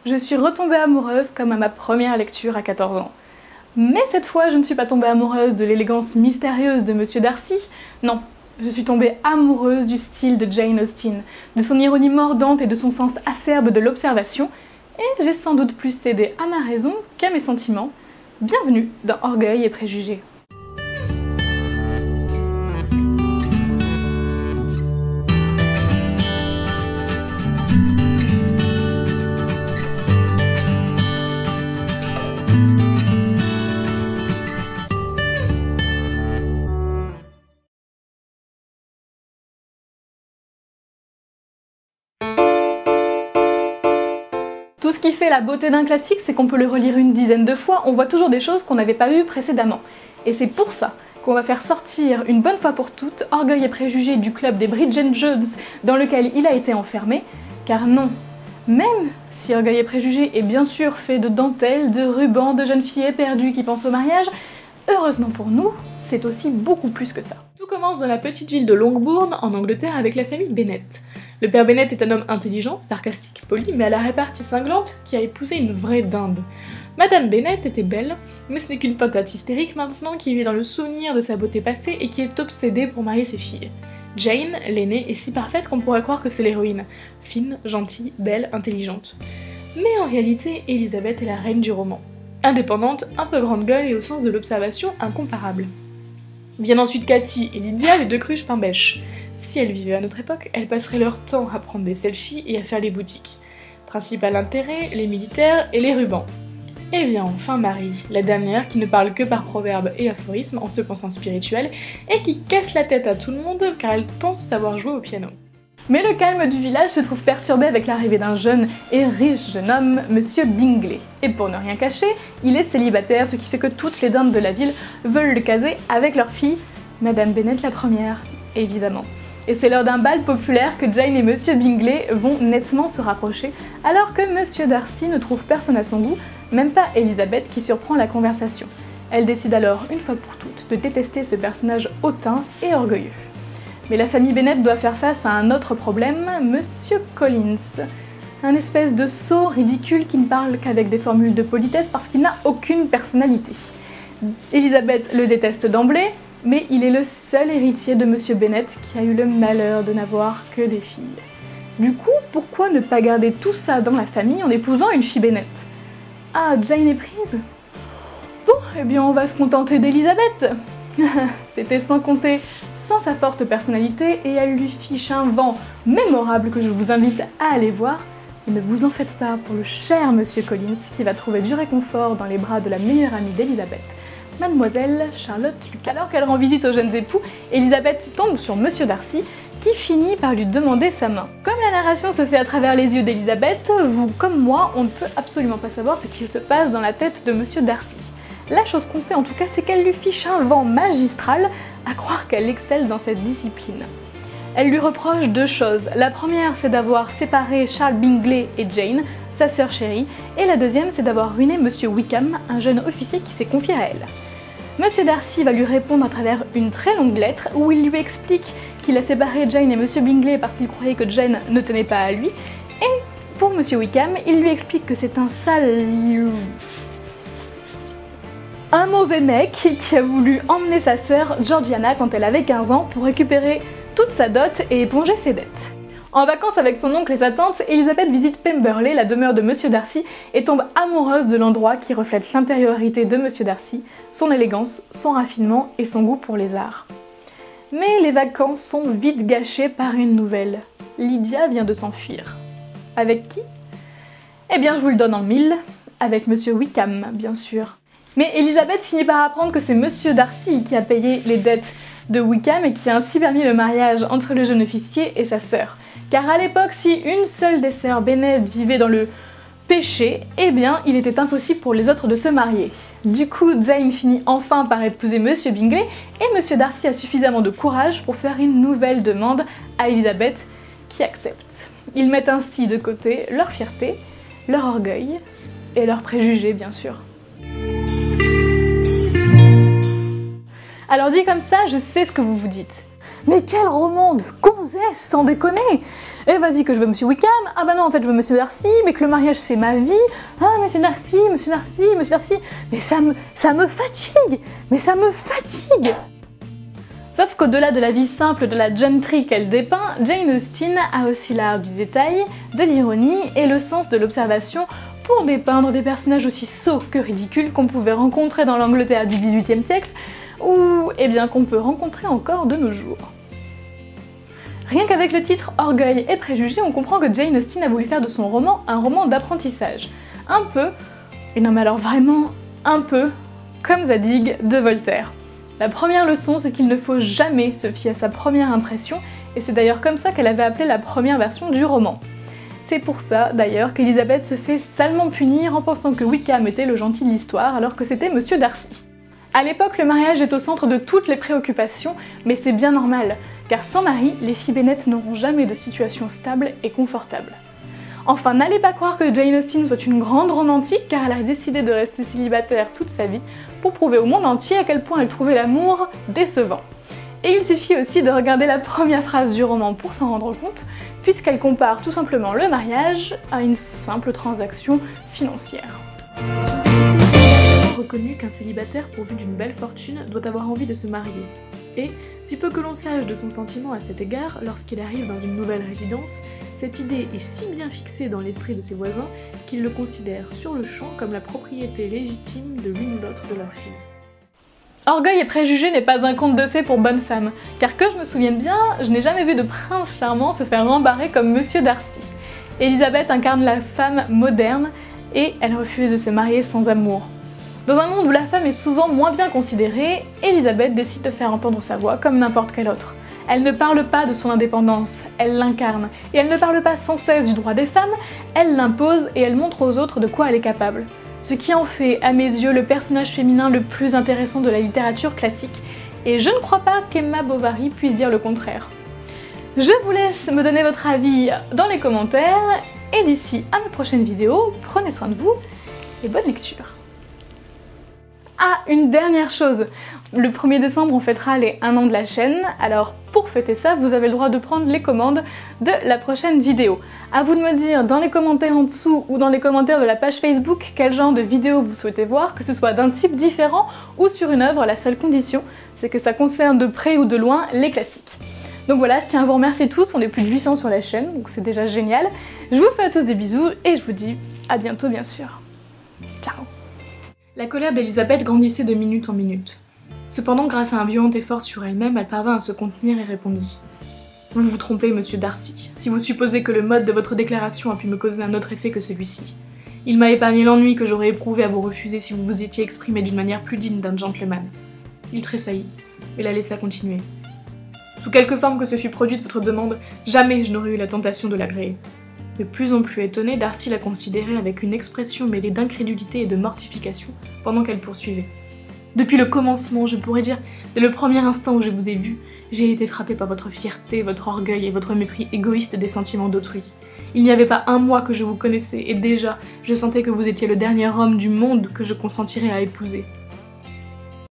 je suis retombée amoureuse comme à ma première lecture à 14 ans. Mais cette fois, je ne suis pas tombée amoureuse de l'élégance mystérieuse de Monsieur Darcy, non, je suis tombée amoureuse du style de Jane Austen, de son ironie mordante et de son sens acerbe de l'observation, et j'ai sans doute plus cédé à ma raison qu'à mes sentiments. Bienvenue dans Orgueil et Préjugés. Tout ce qui fait la beauté d'un classique, c'est qu'on peut le relire une dizaine de fois, on voit toujours des choses qu'on n'avait pas vues précédemment. Et c'est pour ça qu'on va faire sortir une bonne fois pour toutes Orgueil et Préjugés du club des Bridget Jones dans lequel il a été enfermé, car non, même si Orgueil et Préjugés est bien sûr fait de dentelles, de rubans, de jeunes filles éperdues qui pensent au mariage, heureusement pour nous, c'est aussi beaucoup plus que ça. Tout commence dans la petite ville de Longbourn, en Angleterre, avec la famille Bennet. Le père Bennet est un homme intelligent, sarcastique, poli, mais à la répartie cinglante, qui a épousé une vraie dinde. Madame Bennet était belle, mais ce n'est qu'une pintade hystérique maintenant qui vit dans le souvenir de sa beauté passée et qui est obsédée pour marier ses filles. Jane, l'aînée, est si parfaite qu'on pourrait croire que c'est l'héroïne. Fine, gentille, belle, intelligente. Mais en réalité, Elisabeth est la reine du roman. Indépendante, un peu grande gueule et au sens de l'observation incomparable. Viennent ensuite Cathy et Lydia, les deux cruches pain bêche. Si elles vivaient à notre époque, elles passeraient leur temps à prendre des selfies et à faire les boutiques. Principal intérêt, les militaires et les rubans. Et vient enfin Marie, la dernière qui ne parle que par proverbes et aphorismes en se pensant spirituelle et qui casse la tête à tout le monde car elle pense savoir jouer au piano. Mais le calme du village se trouve perturbé avec l'arrivée d'un jeune et riche jeune homme, Monsieur Bingley. Et pour ne rien cacher, il est célibataire, ce qui fait que toutes les dindes de la ville veulent le caser avec leur fille, Madame Bennet la première, évidemment. Et c'est lors d'un bal populaire que Jane et Monsieur Bingley vont nettement se rapprocher, alors que Monsieur Darcy ne trouve personne à son goût, même pas Elisabeth qui surprend la conversation. Elle décide alors, une fois pour toutes, de détester ce personnage hautain et orgueilleux. Mais la famille Bennet doit faire face à un autre problème, Monsieur Collins. Un espèce de sot ridicule qui ne parle qu'avec des formules de politesse parce qu'il n'a aucune personnalité. Elisabeth le déteste d'emblée, mais il est le seul héritier de Monsieur Bennet qui a eu le malheur de n'avoir que des filles. Du coup, pourquoi ne pas garder tout ça dans la famille en épousant une fille Bennet? Ah, Jane est prise? Bon, eh bien on va se contenter d'Elisabeth. C'était sans compter sans sa forte personnalité et elle lui fiche un vent mémorable que je vous invite à aller voir. Et ne vous en faites pas pour le cher Monsieur Collins qui va trouver du réconfort dans les bras de la meilleure amie d'Elisabeth, Mademoiselle Charlotte Lucas. Alors qu'elle rend visite aux jeunes époux, Elisabeth tombe sur Monsieur Darcy qui finit par lui demander sa main. Comme la narration se fait à travers les yeux d'Elisabeth, vous comme moi, on ne peut absolument pas savoir ce qui se passe dans la tête de Monsieur Darcy. La chose qu'on sait en tout cas, c'est qu'elle lui fiche un vent magistral, à croire qu'elle excelle dans cette discipline. Elle lui reproche deux choses. La première, c'est d'avoir séparé Charles Bingley et Jane, sa sœur chérie, et la deuxième, c'est d'avoir ruiné Monsieur Wickham, un jeune officier qui s'est confié à elle. Monsieur Darcy va lui répondre à travers une très longue lettre où il lui explique qu'il a séparé Jane et Monsieur Bingley parce qu'il croyait que Jane ne tenait pas à lui, et pour Monsieur Wickham, il lui explique que c'est un mauvais mec qui a voulu emmener sa sœur Georgiana quand elle avait 15 ans pour récupérer toute sa dot et éponger ses dettes. En vacances avec son oncle et sa tante, Elisabeth visite Pemberley, la demeure de Monsieur Darcy, et tombe amoureuse de l'endroit qui reflète l'intériorité de Monsieur Darcy, son élégance, son raffinement et son goût pour les arts. Mais les vacances sont vite gâchées par une nouvelle. Lydia vient de s'enfuir. Avec qui? Eh bien je vous le donne en mille, avec Monsieur Wickham, bien sûr. Mais Elisabeth finit par apprendre que c'est Monsieur Darcy qui a payé les dettes de Wickham et qui a ainsi permis le mariage entre le jeune officier et sa sœur. Car à l'époque, si une seule des sœurs Bennet vivait dans le péché, eh bien il était impossible pour les autres de se marier. Du coup, Jane finit enfin par épouser Monsieur Bingley et Monsieur Darcy a suffisamment de courage pour faire une nouvelle demande à Elisabeth qui accepte. Ils mettent ainsi de côté leur fierté, leur orgueil et leurs préjugés bien sûr. Alors dit comme ça, je sais ce que vous vous dites. Mais quel roman de gonzesse, sans déconner! Eh vas-y que je veux Monsieur Wickham, ah bah non en fait je veux Monsieur Darcy, mais que le mariage c'est ma vie, ah Monsieur Darcy, Monsieur Darcy, Monsieur Darcy, mais ça me fatigue, mais ça me fatigue! Sauf qu'au-delà de la vie simple de la gentry qu'elle dépeint, Jane Austen a aussi l'art du détail, de l'ironie et le sens de l'observation pour dépeindre des personnages aussi sots que ridicules qu'on pouvait rencontrer dans l'Angleterre du XVIIIe siècle, ou eh bien qu'on peut rencontrer encore de nos jours. Rien qu'avec le titre Orgueil et préjugés, on comprend que Jane Austen a voulu faire de son roman un roman d'apprentissage. Un peu, et non mais alors vraiment un peu, comme Zadig de Voltaire. La première leçon, c'est qu'il ne faut jamais se fier à sa première impression, et c'est d'ailleurs comme ça qu'elle avait appelé la première version du roman. C'est pour ça, d'ailleurs, qu'Elisabeth se fait salement punir en pensant que Wickham était le gentil de l'histoire, alors que c'était Monsieur Darcy. À l'époque, le mariage est au centre de toutes les préoccupations, mais c'est bien normal, car sans mari, les filles Bennet n'auront jamais de situation stable et confortable. Enfin, n'allez pas croire que Jane Austen soit une grande romantique, car elle a décidé de rester célibataire toute sa vie, pour prouver au monde entier à quel point elle trouvait l'amour décevant. Et il suffit aussi de regarder la première phrase du roman pour s'en rendre compte, puisqu'elle compare tout simplement le mariage à une simple transaction financière. C'est reconnu qu'un célibataire pourvu d'une belle fortune doit avoir envie de se marier. Et, si peu que l'on sache de son sentiment à cet égard, lorsqu'il arrive dans une nouvelle résidence, cette idée est si bien fixée dans l'esprit de ses voisins qu'ils le considèrent sur le champ comme la propriété légitime de l'une ou l'autre de leurs filles. Orgueil et préjugés n'est pas un conte de fées pour bonne femme, car que je me souvienne bien, je n'ai jamais vu de prince charmant se faire rembarrer comme Monsieur Darcy. Elisabeth incarne la femme moderne, et elle refuse de se marier sans amour. Dans un monde où la femme est souvent moins bien considérée, Elisabeth décide de faire entendre sa voix comme n'importe quelle autre. Elle ne parle pas de son indépendance, elle l'incarne, et elle ne parle pas sans cesse du droit des femmes, elle l'impose et elle montre aux autres de quoi elle est capable. Ce qui en fait, à mes yeux, le personnage féminin le plus intéressant de la littérature classique, et je ne crois pas qu'Emma Bovary puisse dire le contraire. Je vous laisse me donner votre avis dans les commentaires, et d'ici à ma prochaine vidéo, prenez soin de vous, et bonne lecture. Ah, une dernière chose, le 1er décembre on fêtera les 1 an de la chaîne, alors pour fêter ça, vous avez le droit de prendre les commandes de la prochaine vidéo. À vous de me dire dans les commentaires en dessous ou dans les commentaires de la page Facebook quel genre de vidéo vous souhaitez voir, que ce soit d'un type différent ou sur une œuvre, la seule condition, c'est que ça concerne de près ou de loin les classiques. Donc voilà, je tiens à vous remercier tous, on est plus de 800 sur la chaîne, donc c'est déjà génial. Je vous fais à tous des bisous et je vous dis à bientôt bien sûr. Ciao. La colère d'Elisabeth grandissait de minute en minute. Cependant, grâce à un violent effort sur elle-même, elle parvint à se contenir et répondit. « Vous vous trompez, Monsieur Darcy, si vous supposez que le mode de votre déclaration a pu me causer un autre effet que celui-ci. Il m'a épargné l'ennui que j'aurais éprouvé à vous refuser si vous vous étiez exprimé d'une manière plus digne d'un gentleman. » Il tressaillit, et la laissa continuer. « Sous quelque forme que se fût produite votre demande, jamais je n'aurais eu la tentation de l'agréer. » De plus en plus étonné, Darcy la considérait avec une expression mêlée d'incrédulité et de mortification pendant qu'elle poursuivait. « Depuis le commencement, je pourrais dire, dès le premier instant où je vous ai vu, j'ai été frappée par votre fierté, votre orgueil et votre mépris égoïste des sentiments d'autrui. Il n'y avait pas un mois que je vous connaissais et déjà, je sentais que vous étiez le dernier homme du monde que je consentirais à épouser.